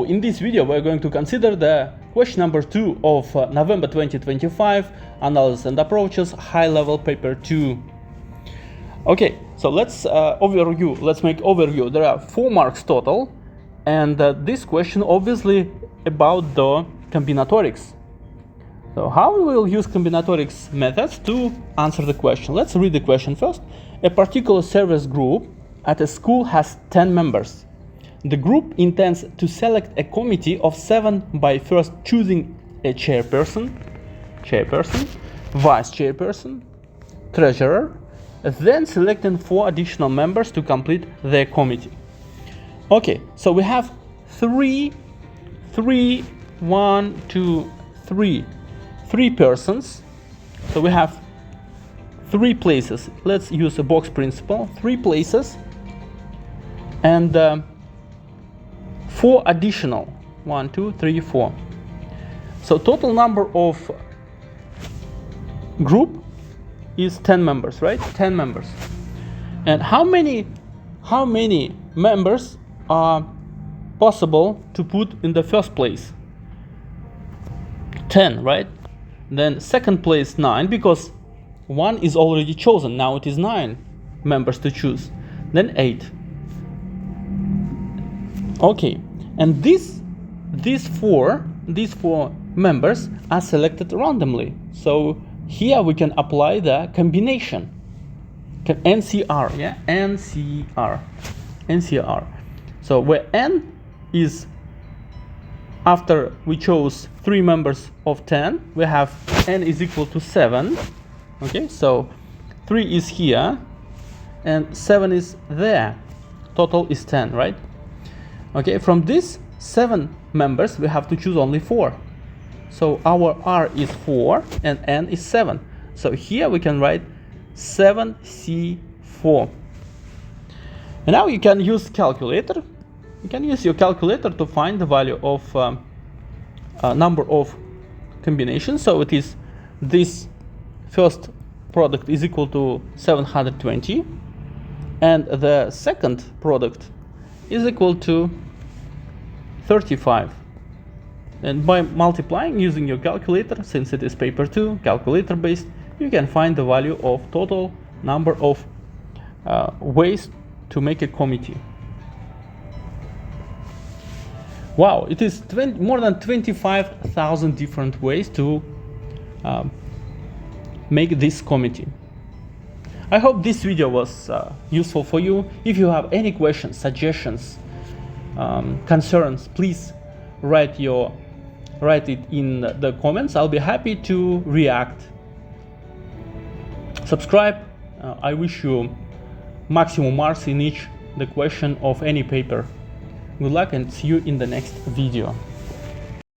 in this video we're going to consider the question number 2 of November 2025, Analysis and Approaches, High Level Paper 2. Okay, so let's make overview. There are 4 marks total, and this question obviously about the combinatorics. So how we will use combinatorics methods to answer the question? Let's read the question first. A particular service group at a school has 10 members. The group intends to select a committee of 7 by first choosing a chairperson, vice chairperson, treasurer, then selecting 4 additional members to complete their committee. Okay, so we have three persons. So we have 3 places. Let's use a box principle. 3 places and 4 additional. 1, 2, 3, 4. So total number of group is 10 members, right? 10 members. And how many members are possible to put in the first place? 10, right? Then second place 9, because 1 is already chosen. Now it is 9 members to choose. Then 8. Okay, and these 4 members are selected randomly. So here we can apply the combination, NCR, yeah, NCR. So where n is, after we chose 3 members of 10, we have n is equal to 7. Okay, so 3 is here and 7 is there. Total is 10, right? Okay, from these 7 members we have to choose only 4. So our R is 4 and N is 7. So here we can write 7C4. And now you can use calculator. You can use your calculator to find the value of number of combinations. So it is this first product is equal to 720, and the second product is equal to 35. And by multiplying using your calculator, since it is paper 2, calculator based, you can find the value of total number of ways to make a committee. Wow, it is more than 25,000 different ways to make this committee. I hope this video was useful for you. If you have any questions, suggestions, concerns, please write it in the comments. I'll be happy to react. Subscribe. I wish you maximum marks in each the question of any paper. Good luck and see you in the next video.